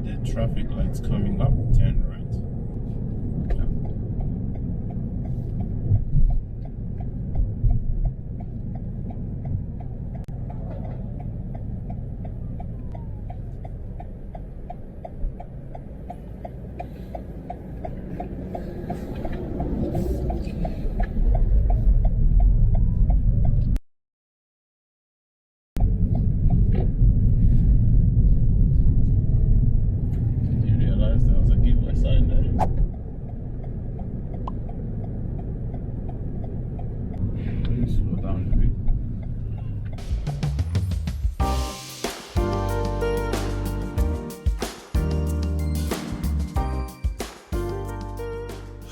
the traffic lights coming up, turn right.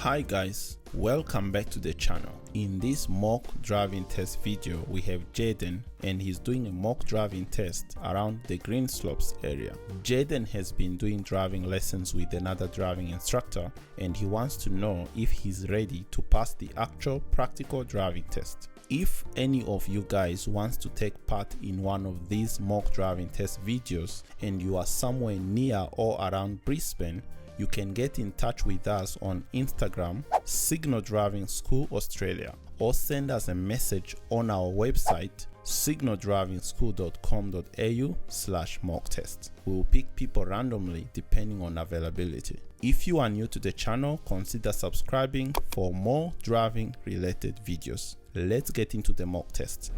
Hi guys, welcome back to the channel. In this mock driving test video we have Jayden, and he's doing a mock driving test around the Greenslopes area. Jayden has been doing driving lessons with another driving instructor, and he wants to know if he's ready to pass the actual practical driving test. If any of you guys wants to take part in one of these mock driving test videos and you are somewhere near or around Brisbane, you can get in touch with us on Instagram, Signal Driving School Australia, or send us a message on our website, signaldrivingschool.com.au/mock-test. We will pick people randomly depending on availability. If you are new to the channel, consider subscribing for more driving related videos. Let's get into the mock test.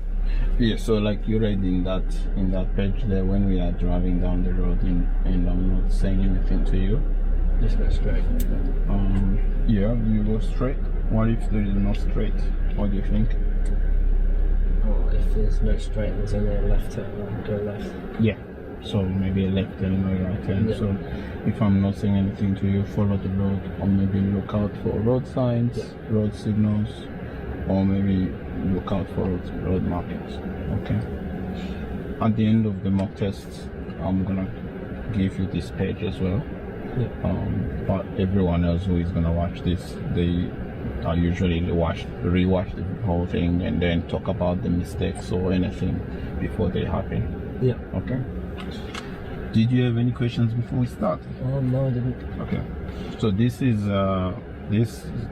Yeah, so like you read in that page there, when we are driving down the road and I'm not saying anything to you, just go straight. Yeah, you go straight. What if there is no straight? What do you think? Oh, if there's no straight, there's only a left turn, I'll go left. Yeah, so maybe a left turn or a right turn. Yeah. So if I'm not saying anything to you, follow the road, or maybe look out for road signs, road signals, or maybe look out for road markings. Okay. At the end of the mock test, I'm gonna give you this page as well. Yeah. But everyone else who is gonna watch this, they are usually rewatch the whole thing and then talk about the mistakes or anything before they happen. Yeah. Okay. Did you have any questions before we start? No, I didn't. Okay. So this is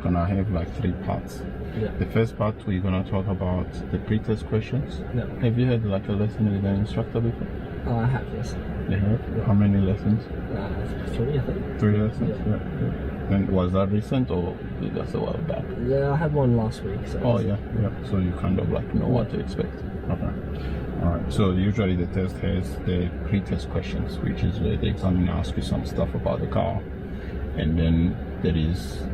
gonna have like 3 parts. Yeah. The first part we're gonna talk about the pre-test questions. Yeah. Have you had like a lesson with an instructor before? I have, yes. You have? Yeah. How many lessons? 3, I think. 3 lessons? Yeah. Yeah. And was that recent or just a while back? Yeah, I had one last week. So Oh yeah. So you kind of like know what to expect. Okay. Alright, so usually the test has the pre-test questions, which is where the examiner asks you some stuff about the car, and then there is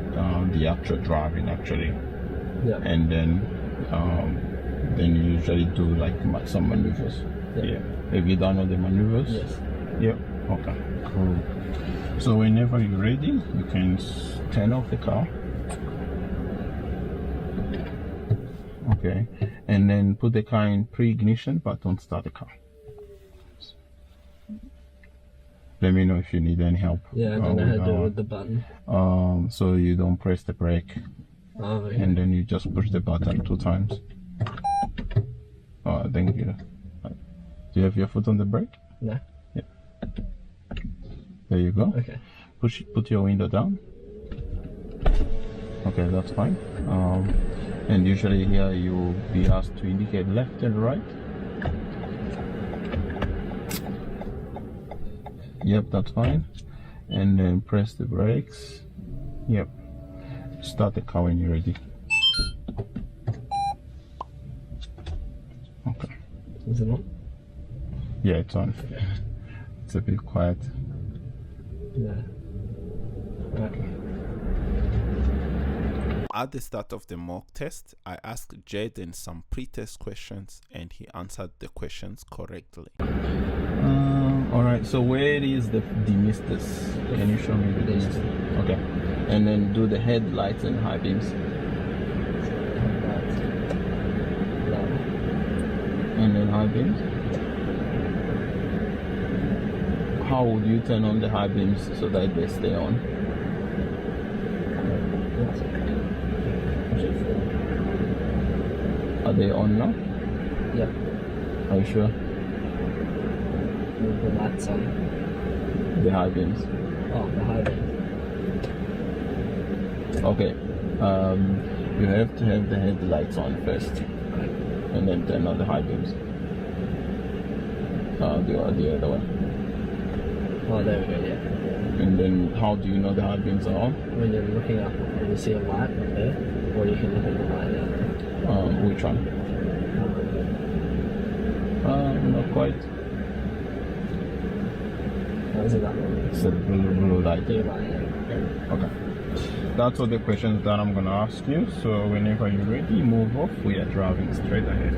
the actual driving actually. Yeah. And then you usually do like some maneuvers. Yeah. Have you done all the maneuvers? Yes. Yep. Okay. Cool. So whenever you're ready, you can turn off the car. Okay. And then put the car in pre-ignition, but don't start the car. Let me know if you need any help. Yeah, I don't know how to do it with the button. So you don't press the brake. Oh, yeah. And then you just push the button 2 times. Thank you. Do you have your foot on the brake? No. Yeah. There you go. Okay. Put your window down. Okay, that's fine. And usually here you'll be asked to indicate left and right. Yep, that's fine. And then press the brakes. Yep. Start the car when you're ready. Okay. Is it on? Yeah, it's on. It's a bit quiet. Yeah. Okay. At the start of the mock test, I asked Jayden some pre-test questions and he answered the questions correctly. Alright, so where is the demisters? Can you show me the demister? Okay. And then do the headlights and high beams. And then high beams. How would you turn on the high beams so that they stay on? Are they on now? Yeah. Are you sure? With the lights on. The high beams. Oh, the high beams. Okay. You have to have the headlights on first, and then turn on the high beams. The other one. Oh, there we go, yeah. And then how do you know the high beams are on? When you're looking up and you see a light up there, or you can look at the light down there. Which one? Not quite. Is it that one? It's a blue light. Blue light, yeah. Okay. That's all the questions that I'm gonna ask you. So whenever you're ready, move off. We are driving straight ahead.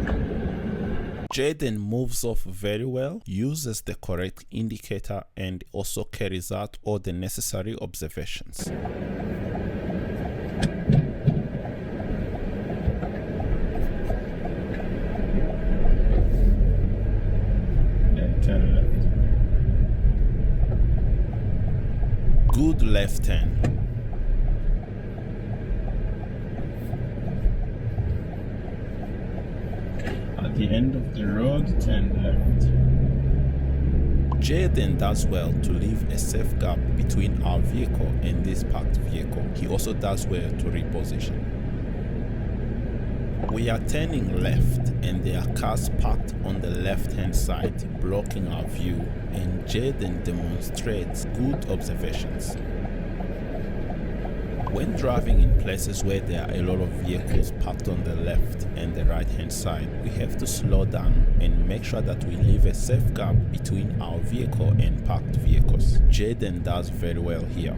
Jayden moves off very well, uses the correct indicator, and also carries out all the necessary observations. Then turn left. Good left turn. At the end of the road, turn left. Jayden does well to leave a safe gap between our vehicle and this parked vehicle. He also does well to reposition. We are turning left and there are cars parked on the left hand side blocking our view, and Jayden demonstrates good observations. When driving in places where there are a lot of vehicles parked on the left and the right hand side, we have to slow down and make sure that we leave a safe gap between our vehicle and parked vehicles. Jayden does very well here.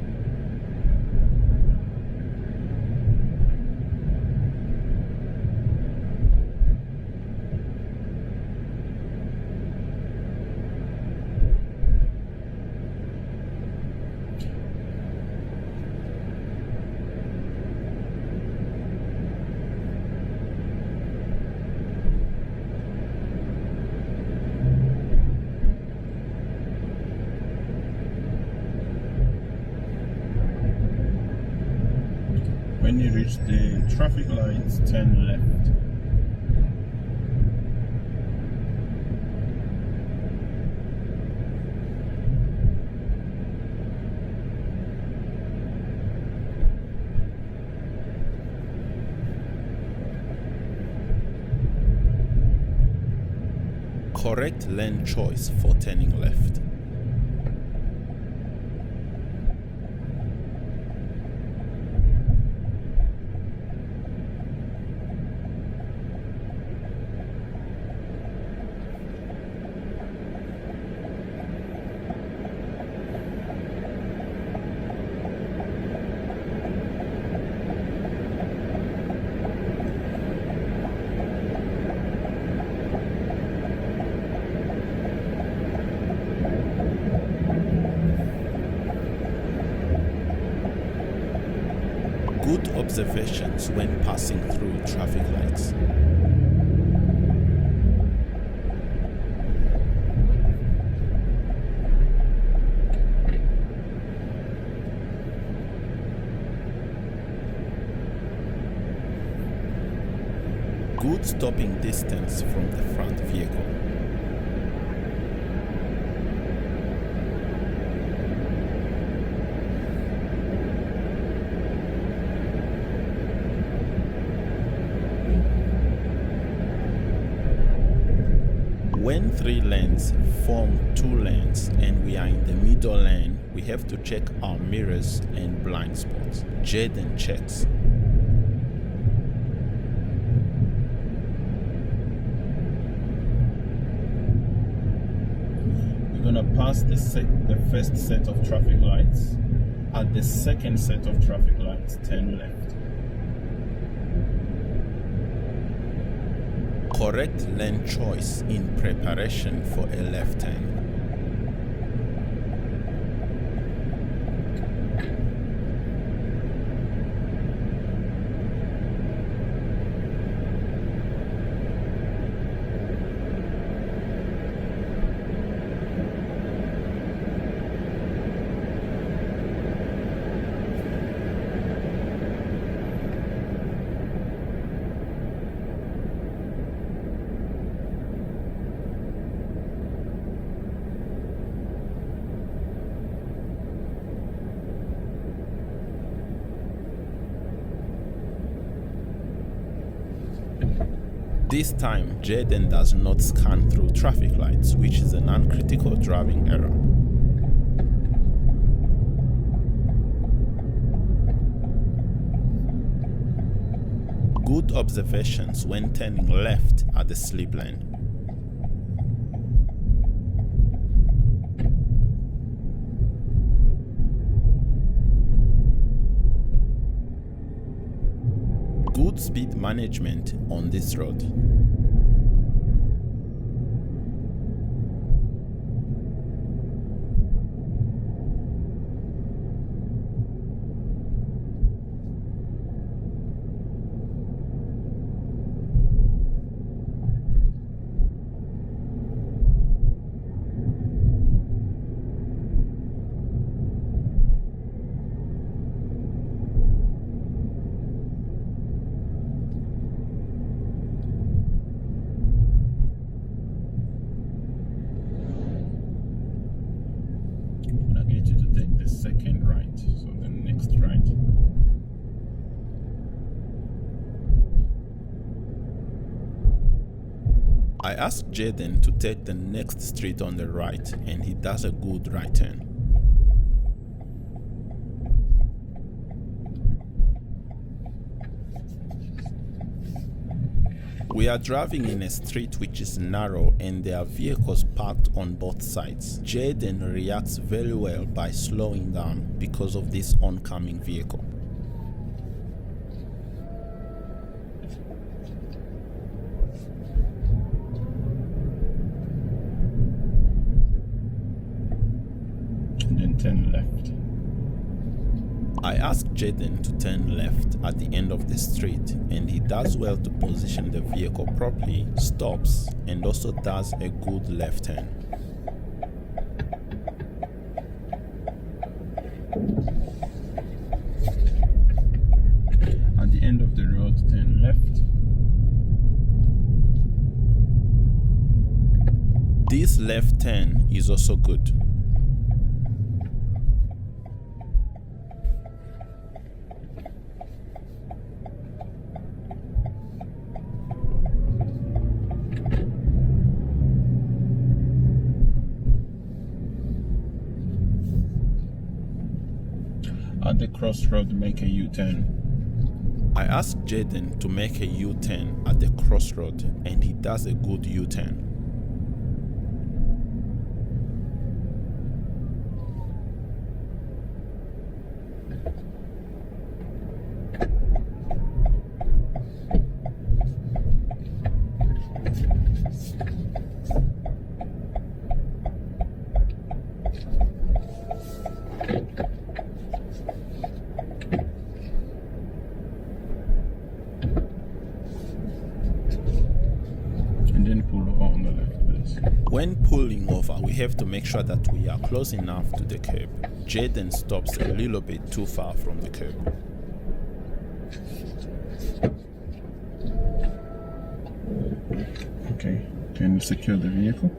When you reach the traffic lights, turn left. Correct lane choice for turning left. Good observations when passing through traffic lights. Good stopping distance from the front vehicle. When 3 lanes form 2 lanes and we are in the middle lane, we have to check our mirrors and blind spots. Jayden checks. We're gonna pass the first set of traffic lights. At the second set of traffic lights, turn left. Correct lane choice in preparation for a left turn. This time, Jayden does not scan through traffic lights, which is an uncritical driving error. Good observations when turning left at the slip lane. Good speed management on this road. Second right, so the next right. I asked Jayden to take the next street on the right, and he does a good right turn. We are driving in a street which is narrow and there are vehicles parked on both sides. Jayden reacts very well by slowing down because of this oncoming vehicle. And then turn left. I asked Jayden to turn left at the end of the street, and he does well to position the vehicle properly, stops, and also does a good left turn. At the end of the road, turn left. This left turn is also good. At the crossroad, make a U-turn. I asked Jayden to make a U-turn at the crossroad, and he does a good U-turn. When pulling over, we have to make sure that we are close enough to the curb. Jayden stops a little bit too far from the curb. Okay, can you secure the vehicle?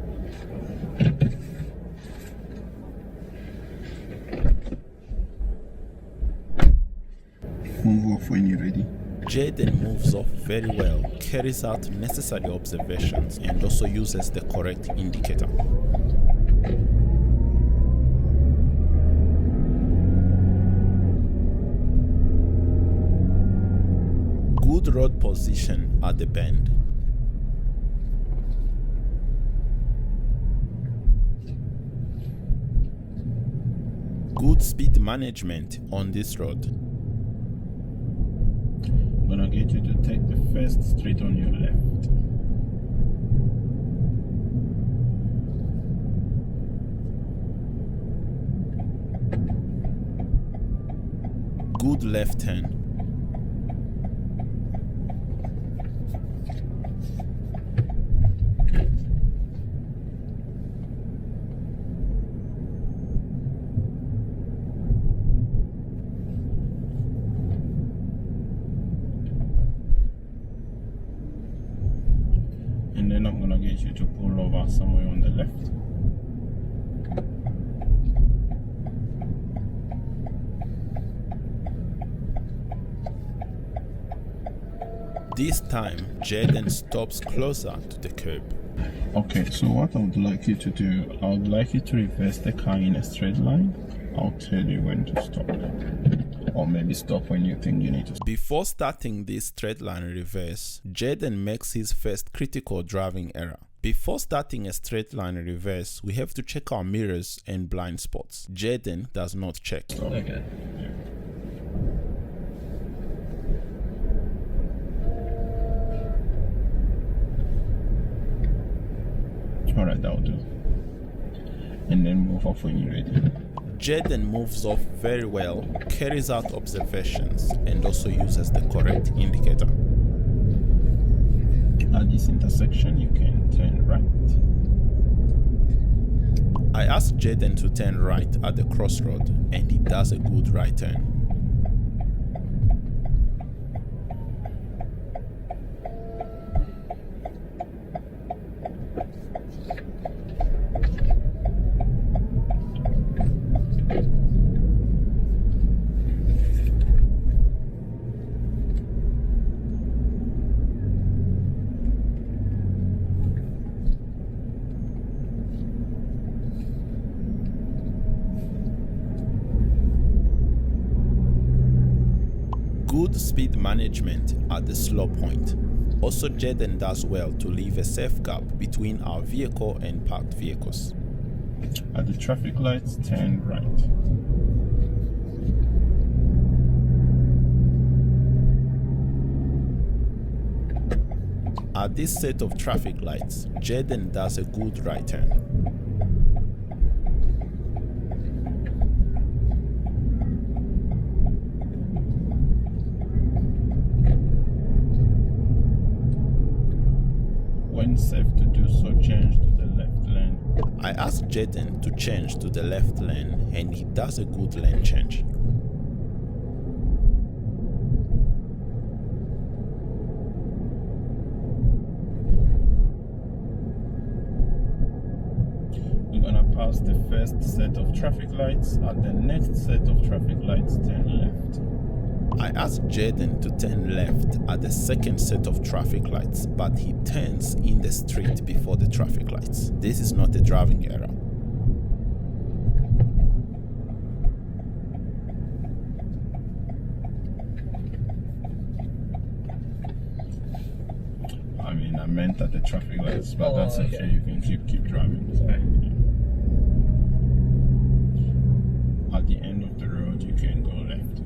Move off when you're ready. Jayden moves off very well, carries out necessary observations, and also uses the correct indicator. Good road position at the bend. Good speed management on this road. I'm gonna get you to take the first street on your left. Good left turn. And then I'm gonna get you to pull over somewhere on the left. This time, Jayden stops closer to the curb. Okay, so what I would like you to do, I would like you to reverse the car in a straight line. I'll tell you when to stop. Or maybe stop when you think you need to stop. Before starting this straight line reverse, Jayden makes his first critical driving error. Before starting a straight line reverse, we have to check our mirrors and blind spots. Jayden does not check. Okay. Alright, that'll do. And then move off when you're ready. Jayden moves off very well, carries out observations, and also uses the correct indicator. At this intersection, you can turn right. I ask Jayden to turn right at the crossroad, and he does a good right turn. Good speed management at the slow point. Also, Jayden does well to leave a safe gap between our vehicle and parked vehicles. At the traffic lights, turn right. At this set of traffic lights, Jayden does a good right turn. When safe to do so, change to the left lane. I ask Jayden to change to the left lane, and he does a good lane change. We're gonna pass the first set of traffic lights. At the next set of traffic lights, turn left. I ask Jayden to turn left at the second set of traffic lights, but he turns in the street before the traffic lights. This is not a driving error. I mean, I meant at the traffic lights, but that's okay. Okay. You can keep driving. Sorry. At the end of the road, you can go left.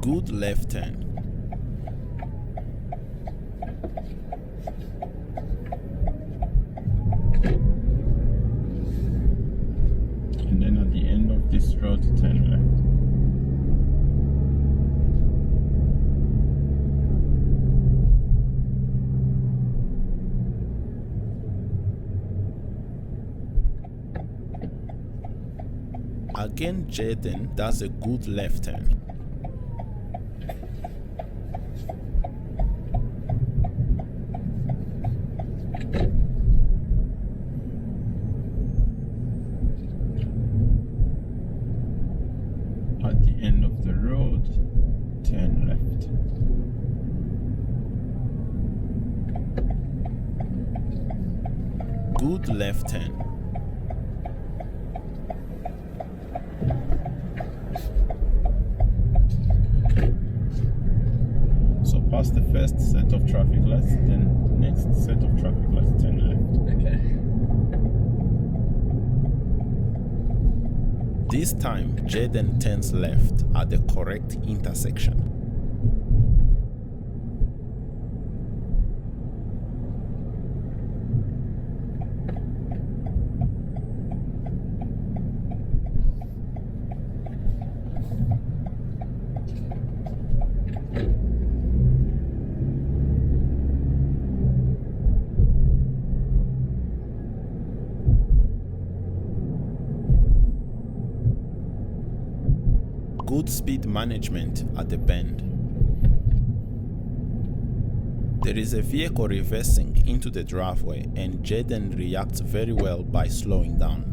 Good left turn. And then at the end of this road, turn left. Again, Jayden does a good left turn. At the end of the road, turn left. Good left turn. So pass the first set of traffic lights, then next set of traffic lights, turn left. Okay. This time, Jayden turns left at the correct intersection. Good speed management at the bend. There is a vehicle reversing into the driveway, and Jayden reacts very well by slowing down.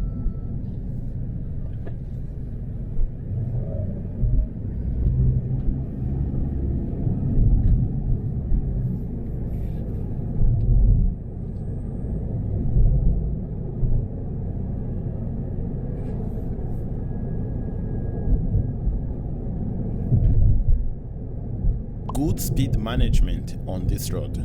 Good speed management on this road.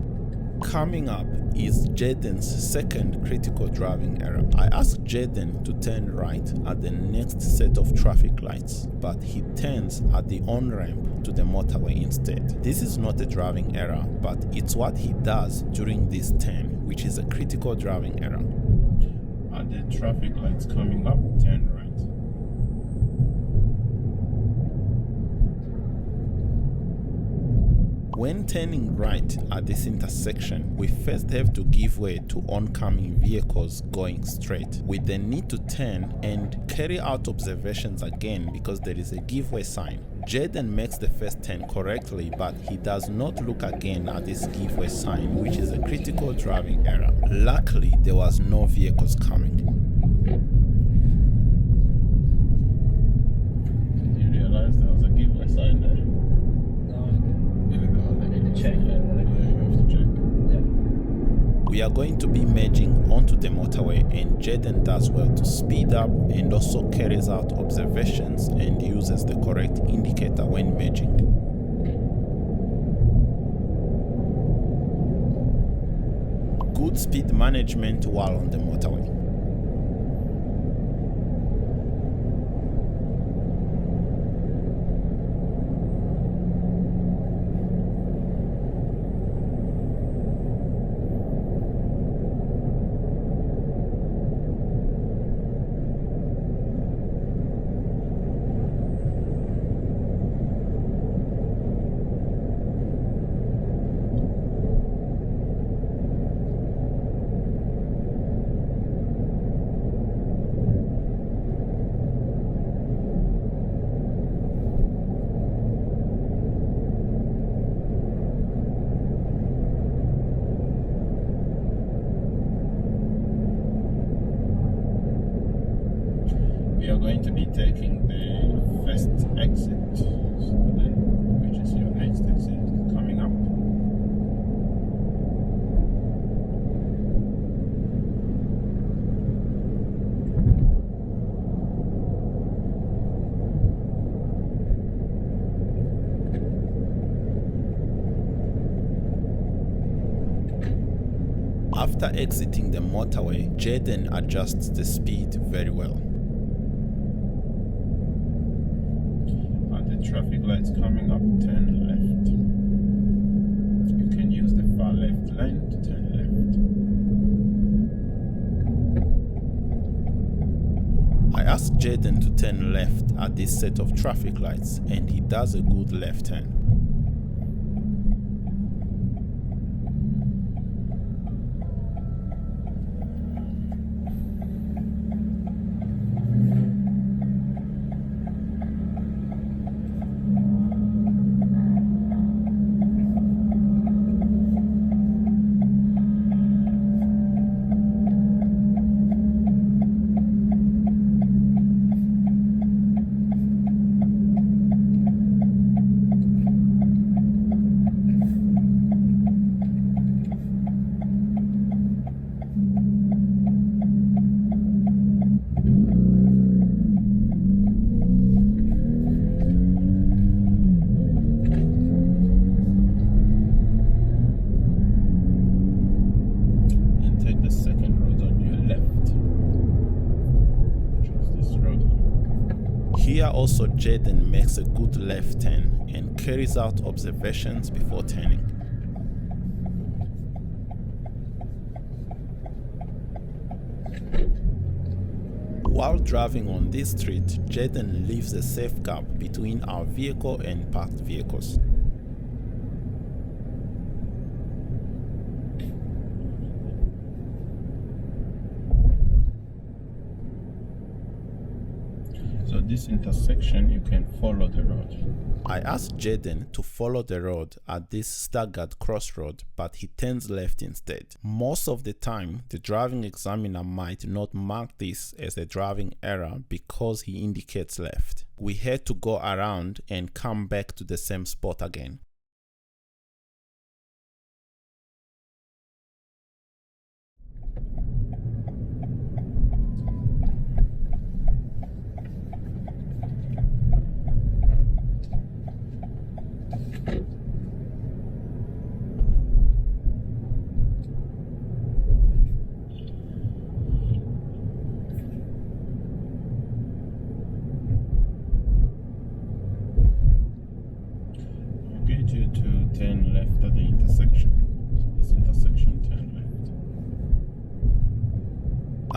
Coming up is Jayden's second critical driving error. I asked Jayden to turn right at the next set of traffic lights, but he turns at the on-ramp to the motorway instead. This is not a driving error, but it's what he does during this turn, which is a critical driving error. At the traffic lights coming up, turn right. When turning right at this intersection, we first have to give way to oncoming vehicles going straight. We then need to turn and carry out observations again because there is a give way sign. Jayden makes the first turn correctly, but he does not look again at this give way sign, which is a critical driving error. Luckily, there was no vehicles coming. Did you realize there was a give way sign there? Check. We are going to be merging onto the motorway, and Jayden does well to speed up and also carries out observations and uses the correct indicator when merging. Good speed management while on the motorway. We are going to be taking the first exit, which is your next exit coming up. After exiting the motorway, Jayden adjusts the speed very well. Traffic lights coming up, turn left. You can use the far left lane to turn left. I asked Jayden to turn left at this set of traffic lights, and he does a good left turn. Here also Jayden makes a good left turn and carries out observations before turning. While driving on this street, Jayden leaves a safe gap between our vehicle and parked vehicles. So this intersection, you can follow the road. I asked Jayden to follow the road at this staggered crossroad, but he turns left instead. Most of the time, the driving examiner might not mark this as a driving error because he indicates left. We had to go around and come back to the same spot again.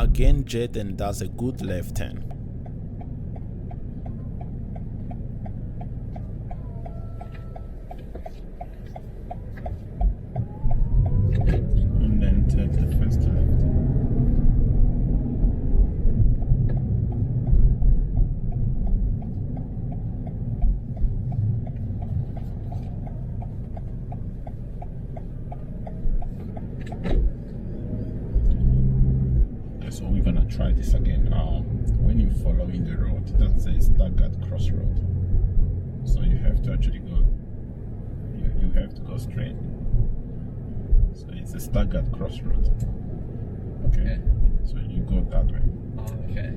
Again, Jayden does a good left turn. And then take the first left. So we're gonna try this again. When you're following the road, that's a staggered crossroad. So you have to actually go. You have to go straight. So it's a staggered crossroad. Okay. So you go that way. Okay.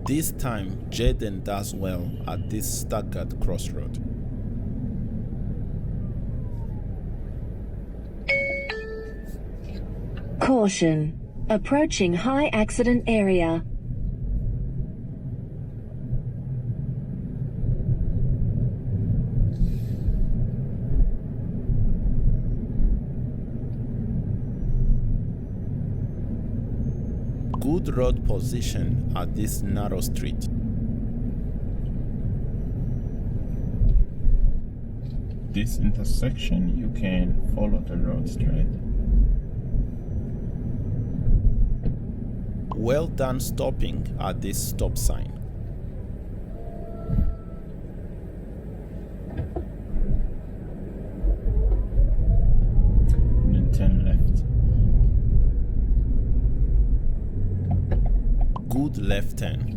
This time, Jayden does well at this staggered crossroad. Caution. Approaching high accident area. Good road position at this narrow street. This intersection, you can follow the road straight. Well done stopping at this stop sign. And then turn left. Good left turn.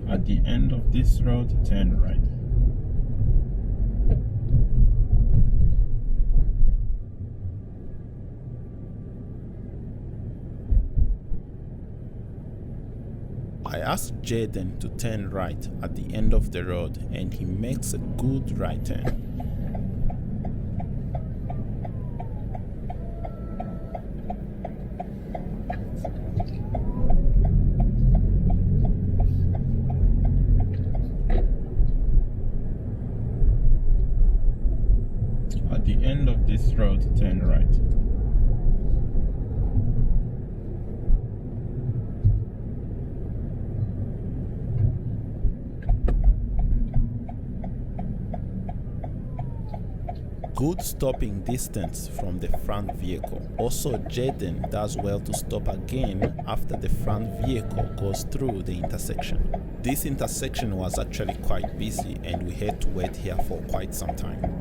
At the end of this road, turn right. I asked Jayden to turn right at the end of the road and he makes a good right turn. At the end of this road, turn right. Good stopping distance from the front vehicle. Also, Jayden does well to stop again after the front vehicle goes through the intersection. This intersection was actually quite busy and we had to wait here for quite some time.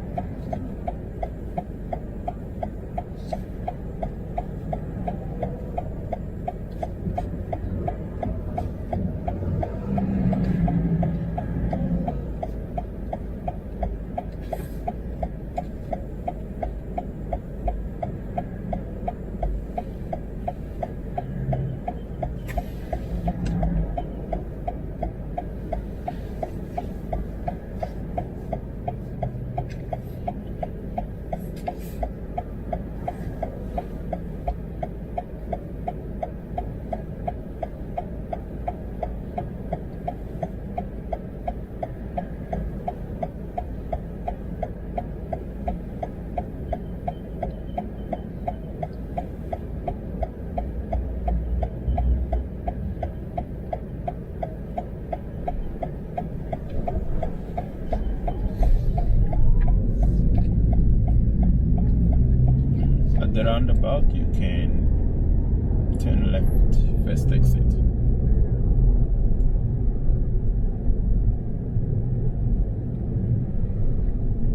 The roundabout, you can turn left, first exit.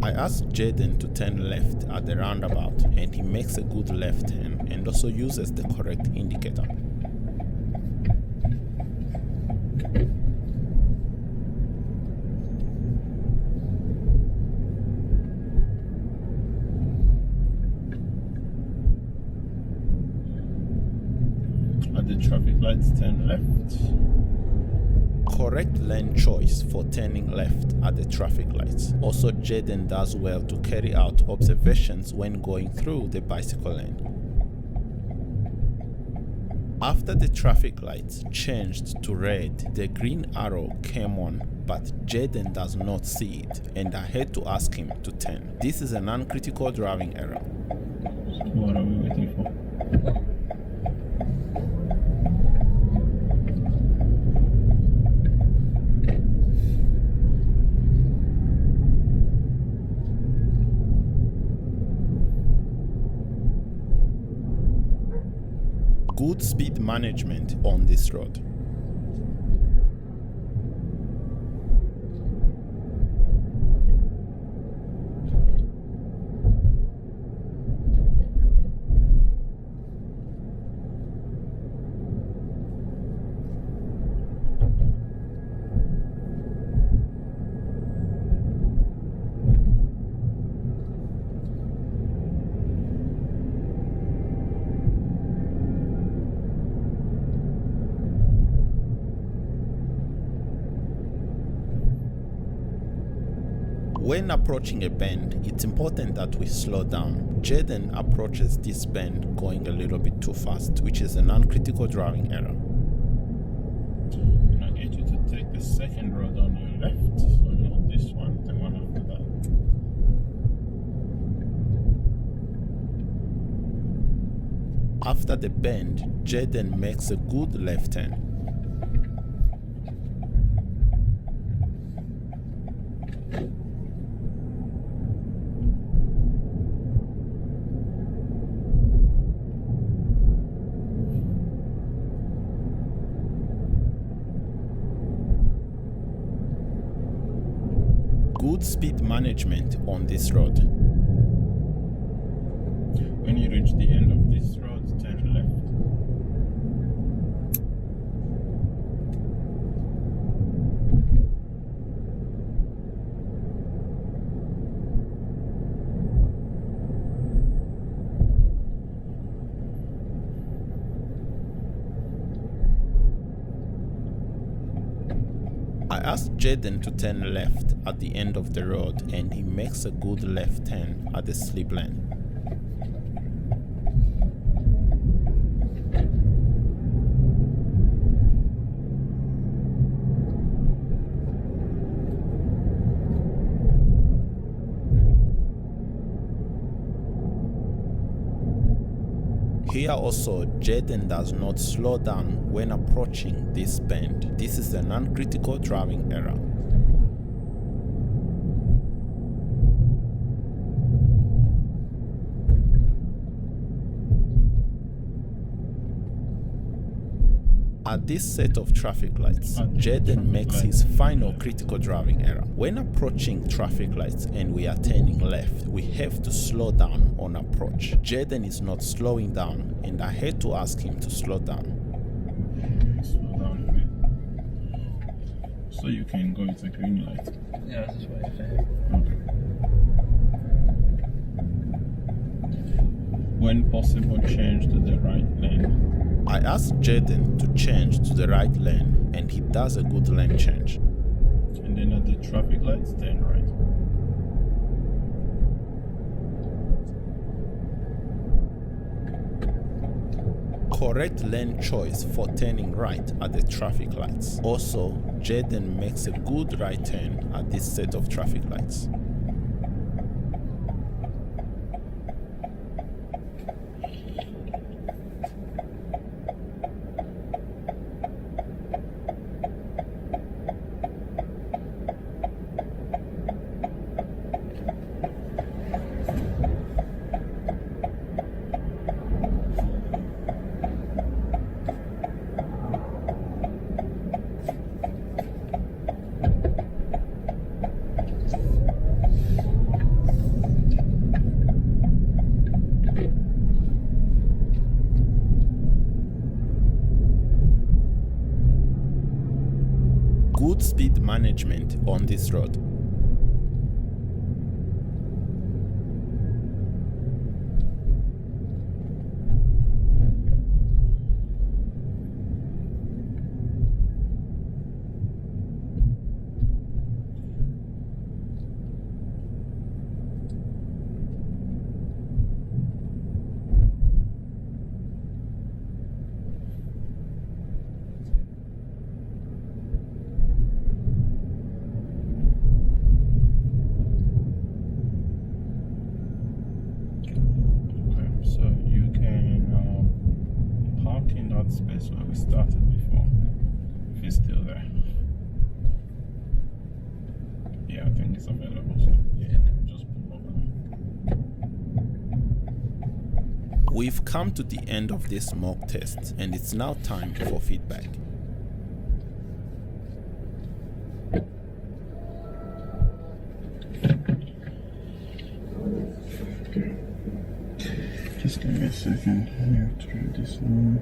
I asked Jayden to turn left at the roundabout and he makes a good left turn and also uses the correct indicator. At the traffic lights, turn left. Correct lane choice for turning left at the traffic lights. Also, Jayden does well to carry out observations when going through the bicycle lane. After the traffic lights changed to red, the green arrow came on, but Jayden does not see it, and I had to ask him to turn. This is an uncritical driving error. So what are we waiting for? Good speed management on this road. When approaching a bend, it's important that we slow down. Jayden approaches this bend going a little bit too fast, which is an uncritical driving error. And I get you to take the second road on your left, so not this one, the one after that. After the bend, Jayden makes a good left turn. Good speed management on this road. When you reach the end of this road, turn left. I asked Jayden to turn left at the end of the road, and he makes a good left turn at the slip lane. Here also, Jayden does not slow down when approaching this bend. This is an uncritical driving error. At this set of traffic lights, Jayden makes his final critical driving error. When approaching traffic lights and we are turning left, we have to slow down on approach. Jayden is not slowing down, and I had to ask him to slow down. Slow down a bit. So you can go with a green light. Yeah, I was just waiting for him. Okay. When possible, change to the right lane. I asked Jayden to change to the right lane, and he does a good lane change. And then at the traffic lights, turn right. Correct lane choice for turning right at the traffic lights. Also, Jayden makes a good right turn at this set of traffic lights. Good speed management on this road. that space where we started before. If it's still there. Yeah, I think it's available. So yeah, just pull over. We've come to the end of this mock test and it's now time for feedback. Just give me a second. I have to try this one.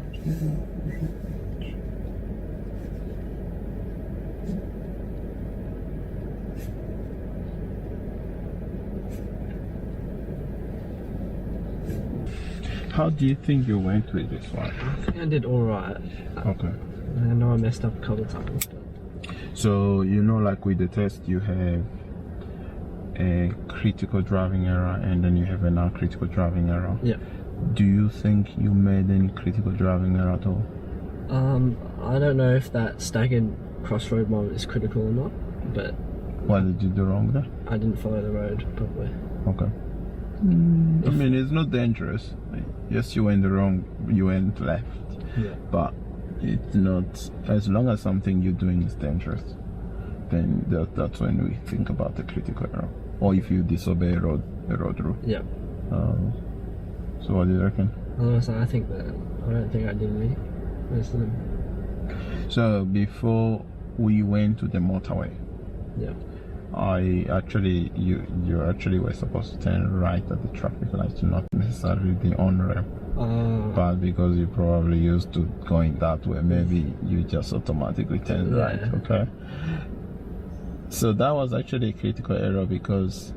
How do you think you went with this one? I think I did alright. Okay. I know I messed up a couple of times. But... So, you know, like with the test, you have a critical driving error and then you have a non-critical driving error. Yeah. Do you think you made any critical driving error at all? I don't know if that staggered crossroad one is critical or not, but... What did you do wrong there? I didn't follow the road properly. Okay. I mean, it's not dangerous. Yes, you went left. Yeah. But it's not, as long as something you're doing is dangerous, then that's when we think about the critical error. Or if you disobey a road rule. Yeah. So what do you reckon? I don't think I did really most of them. So before we went to the motorway, Yeah. you actually were supposed to turn right at the traffic lights, not necessarily the on-ramp. But because you probably used to going that way, maybe you just automatically turn right, okay? So that was actually a critical error, because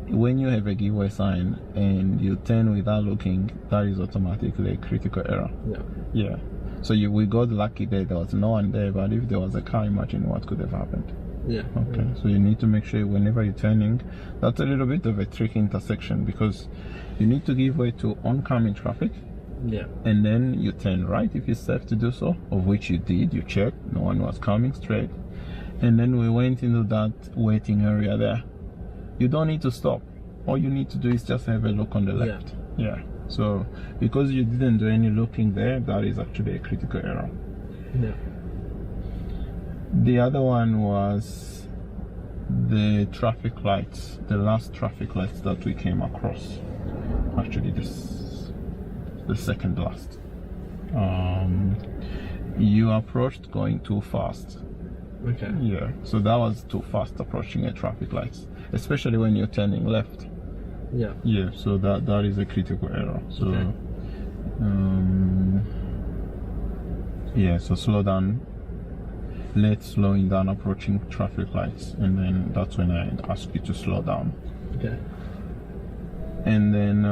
when you have a giveaway sign and you turn without looking, that is automatically a critical error. Yeah. Yeah. So we got lucky there was no one there, but if there was a car, imagine what could have happened. Yeah. Okay, so you need to make sure whenever you're turning, that's a little bit of a tricky intersection, because you need to give way to oncoming traffic. Yeah. And then you turn right if it's safe to do so, of which you did. You checked, no one was coming straight. And then we went into that waiting area there. You don't need to stop. All you need to do is just have a look on the left. Yeah. So because you didn't do any looking there, that is actually a critical error. Yeah. The other one was the traffic lights, the last traffic lights that we came across. Actually, the second last. You approached going too fast. Okay. Yeah, so that was too fast approaching a traffic lights, especially when you're turning left. Yeah. Yeah, so that is a critical error. So, okay. Yeah, so slow down. Let's slowing down approaching traffic lights, and then that's when I ask you to slow down. Okay. And then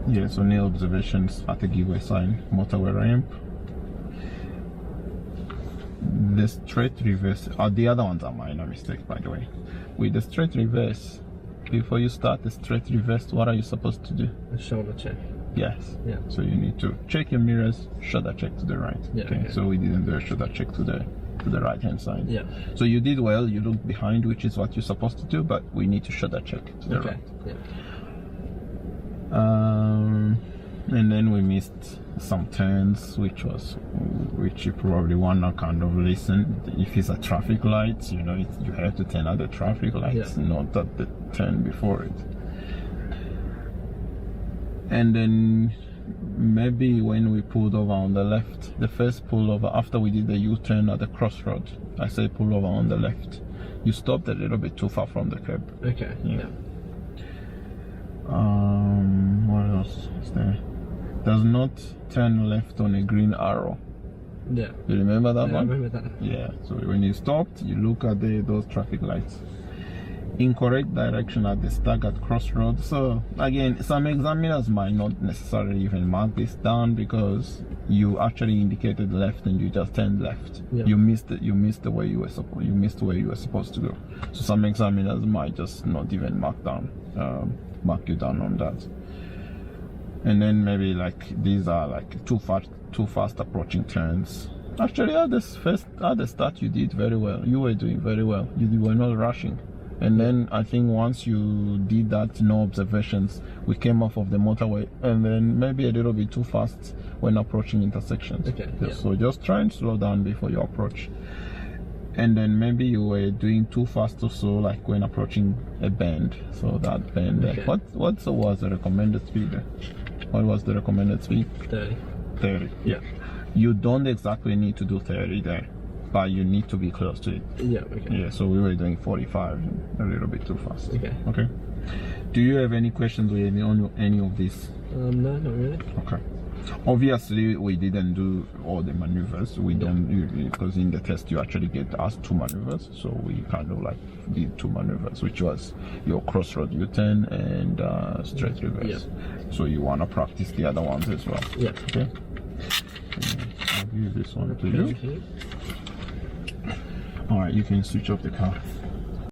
yeah, so near observations at the giveaway sign, motorway ramp. The straight reverse, the other ones are minor mistakes, by the way. With the straight reverse, before you start the straight reverse, what are you supposed to do? A shoulder check. Yes. Yeah. So you need to check your mirrors, shoulder check to the right. Yeah, okay. So we didn't do a shoulder check to the right hand side. Yeah. So you did well, you looked behind, which is what you're supposed to do, but we need to shoulder check to the right. Yeah. And then we missed some turns, which you probably wanna kind of listen. If it's a traffic light, you know, you have to turn at the traffic lights, not at the turn before it. And then maybe when we pulled over on the left, the first pullover after we did the U-turn at the crossroad, I say pull over on the left. You stopped a little bit too far from the curb. Okay. Yeah. What else is there? Does not turn left on a green arrow. Yeah. You remember that one? I remember that. Yeah. So when you stopped, you look at those traffic lights. Incorrect direction at the staggered crossroad. So again, some examiners might not necessarily even mark this down because you actually indicated left and you just turned left. Yeah. You missed the way you were supposed to go. So some examiners might just not even mark you down on that. And then maybe like these are like too fast approaching turns. Actually, at the start you did very well. You were doing very well. You were not rushing. And then I think once you did that, no observations, we came off of the motorway, and then maybe a little bit too fast when approaching intersections. Okay. Yeah, so just try and slow down before you approach. And then maybe you were doing too fast or so, like when approaching a bend. So that bend. Okay. What was the recommended speed there? What was the recommended speed? 30. 30. Yeah. You don't exactly need to do 30 there, but you need to be close to it. Yeah, okay. Yeah, so we were doing 45, a little bit too fast. Okay. Okay. Do you have any questions with any of this? No, not really. Okay. Obviously, we didn't do all the maneuvers. We don't, because in the test you actually get asked 2 maneuvers. So we kind of like did 2 maneuvers, which was your crossroad U-turn and straight reverse. Yeah. So you want to practice the other ones as well. Yeah. Okay. I'll give this one to you. Thank you. All right, you can switch off the car.